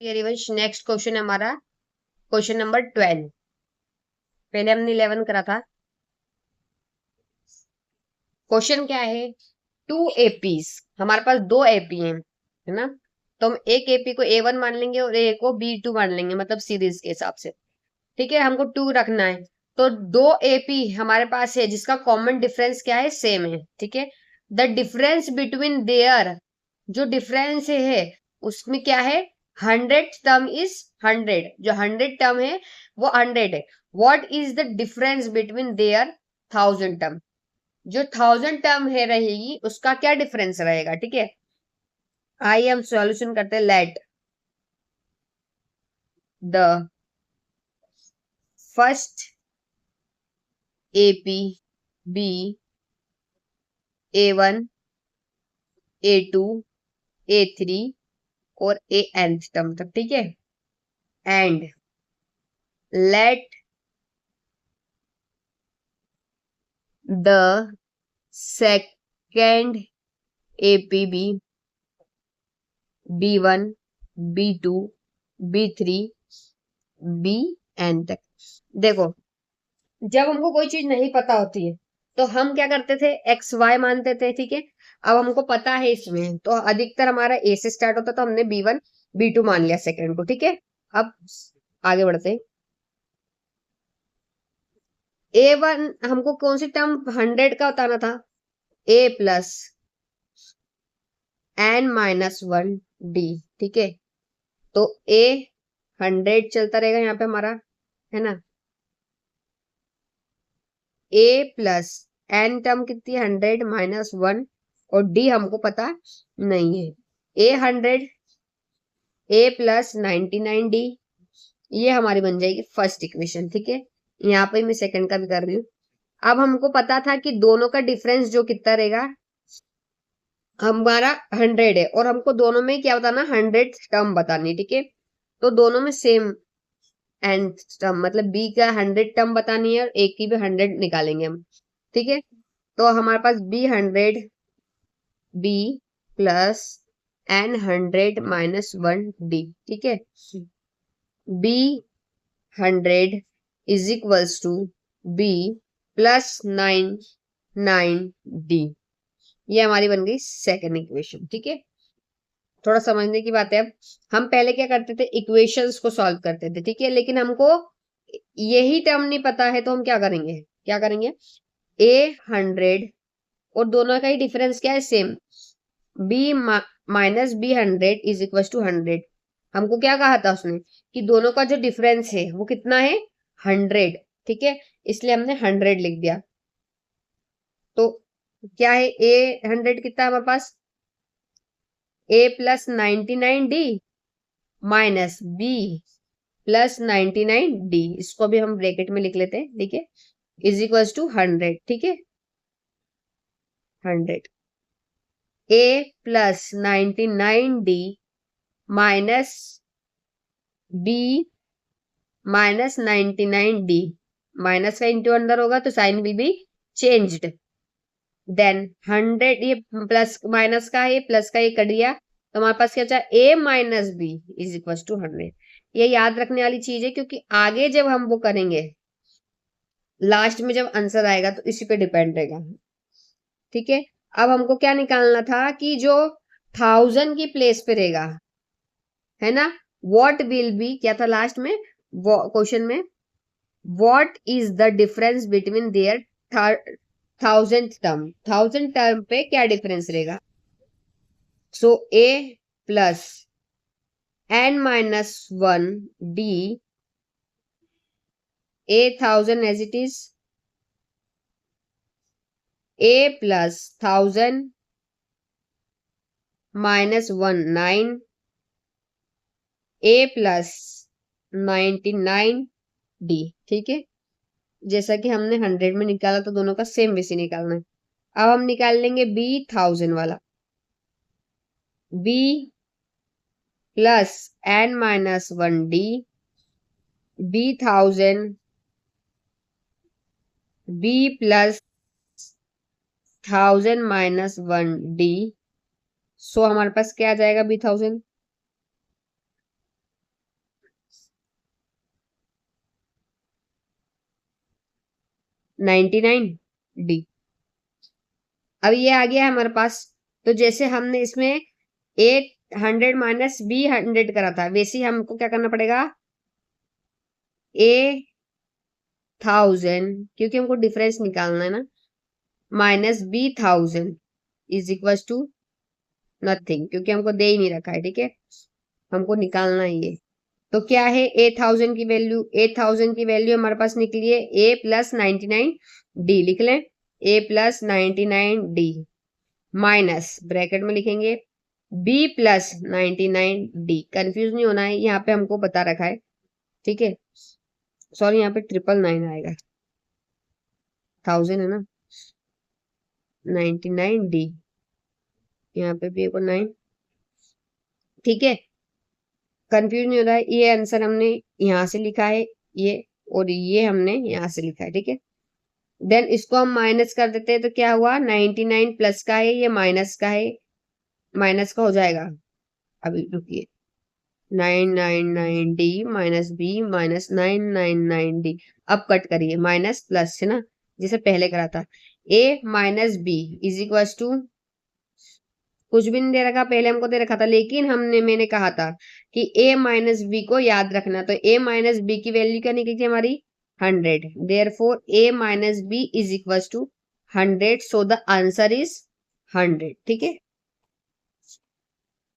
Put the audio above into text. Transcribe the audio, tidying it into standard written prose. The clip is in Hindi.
ये रिवंश नेक्स्ट क्वेश्चन है हमारा क्वेश्चन नंबर 12। पहले हमने 11 करा था। क्वेश्चन क्या है, टू एपीज, हमारे पास दो एपी हैं, है ना। तो हम एक एपी को A1 मान लेंगे और ए को B2 मान लेंगे, मतलब सीरीज के हिसाब से। ठीक है, हमको 2 रखना है। तो दो एपी हमारे पास है जिसका कॉमन डिफरेंस क्या है, सेम है। ठीक है, द डिफरेंस बिटवीन देयर, जो डिफरेंस है उसमें क्या है, 100 टर्म इज 100, जो 100 टर्म है वो 100 है। What is the difference between their 1000 term, जो 1000 टर्म है रहेगी उसका क्या डिफरेंस रहेगा। ठीक है, आइए हम सॉल्यूशन करते हैं। Let the first AP be A1, A2, A3 और Nth टर्म तक। ठीक है, and let the second AP be B1, B2, B3, Bn तक। देखो, जब हमको कोई चीज नहीं पता होती है तो हम क्या करते थे, एक्स वाई मानते थे। ठीक है, अब हमको पता है इसमें, तो अधिकतर हमारा ए से स्टार्ट होता, तो हमने B1, B2 मान लिया सेकंड को। ठीक है, अब आगे बढ़ते हैं। A1 हमको कौन सी टर्म 100 का बताना था, A+N-1D। ठीक है, तो A 100 चलता रहेगा यहाँ पे हमारा, है ना। A+N टर्म कितनी, 100 - 1, और D हमको पता नहीं है। A100, A+99D, ये हमारी बन जाएगी फर्स्ट इक्वेशन। ठीक है, यहाँ पे मैं सेकंड का भी कर रही हूँ। अब हमको पता था कि दोनों का डिफरेंस जो कितना रहेगा, हमारा 100 है, और हमको दोनों में क्या बताना, 100 टर्म बतानी। ठीक है, तो दोनों में सेम एंड टर्म, मतलब बी का 100 टर्म बतानी है और ए की भी 100 निकालेंगे हम। ठीक है, तो हमारे पास B100 B +N100 - 1D। ठीक है, B100 is equals to B+99D। ये हमारी बन गई सेकेंड इक्वेशन। ठीक है, थोड़ा समझने की बात है। अब हम पहले क्या करते थे, इक्वेशंस को सॉल्व करते थे। ठीक है, लेकिन हमको यही टर्म नहीं पता है, तो हम क्या करेंगे, A100 और दोनों का ही डिफरेंस क्या है, same. B-B100 is equal to 100। हमको क्या कहा था उसने, कि दोनों का जो डिफरेंस है वो कितना है, 100। ठीक है, इसलिए हमने 100 लिख दिया। तो क्या है, A100 कितना है हमारे पास, A+99D -B+99D, इसको भी हम ब्रैकेट में लिख लेते हैं। ठीक है, इज इक्वल टू 100। ठीक है, 100 A+99D -B-99D, माइनस का इंटू अंदर होगा तो sign will be changed. Then 100, ये प्लस माइनस का है, प्लस का ये कट गया, तो हमारे पास क्या बचा, A-B इज इक्वल टू 100। ये याद रखने वाली चीज है, क्योंकि आगे जब हम वो करेंगे, लास्ट में जब आंसर आएगा तो इसी पे डिपेंड रहेगा। ठीक है, अब हमको क्या निकालना था, कि जो 1000 की प्लेस पे रहेगा, है ना, व्हाट विल बी, क्या था लास्ट में क्वेश्चन में, what is the difference between their 1000 term पे क्या डिफरेंस रहेगा। सो A+N-1D, A1000 as it is, A+1000 -1 9, A+99D। ठीक है, जैसा कि हमने 100 में निकाला, तो दोनों का सेम वैसे निकालना है। अब हम निकाल लेंगे B1000 वाला, B+N-1D, B1000 B+1000 -1D। सो हमारे पास क्या आ जाएगा, B1000 99D। अब ये आ गया है हमारे पास। तो जैसे हमने इसमें 800 माइनस B100 करा था, वैसे ही हमको क्या करना पड़ेगा, A1000, क्योंकि हमको डिफरेंस निकालना है ना, minus B1000 is equal to nothing, क्योंकि हमको दे ही नहीं रखा है। ठीक है, हमको निकालना है ये। तो क्या है 8000 की वैल्यू, 8000 की वैल्यू हमारे पास निकली है A+99D। लिख लें A+99D माइनस ब्रैकेट में लिखेंगे B+99D। कंफ्यूज नहीं होना है, यहाँ पे हमको बता रखा है। ठीक है, सॉरी यहाँ पे 999 आएगा, 1000 है ना, 99D, यहाँ पे भी 9। ठीक है, कंफ्यूज नहीं हो रहा है। ये आंसर हमने यहाँ से लिखा है, ये, और ये हमने यहाँ से लिखा है। ठीक है, देन इसको हम माइनस कर देते हैं, तो क्या हुआ, 99 प्लस का है, ये माइनस का है, माइनस का हो जाएगा। अभी रुकिए, 999D minus B minus 999D। अब कट करिए, माइनस प्लस है ना, जैसे पहले करा था। A minus B is equal to, कुछ भी नहीं दे रखा, पहले हमको दे रखा था, लेकिन मैंने कहा था कि A माइनस बी को याद रखना। तो A माइनस बी की वैल्यू क्या निकली थी हमारी, 100। Therefore A minus B is equal to 100, so the answer is 100। ठीक है,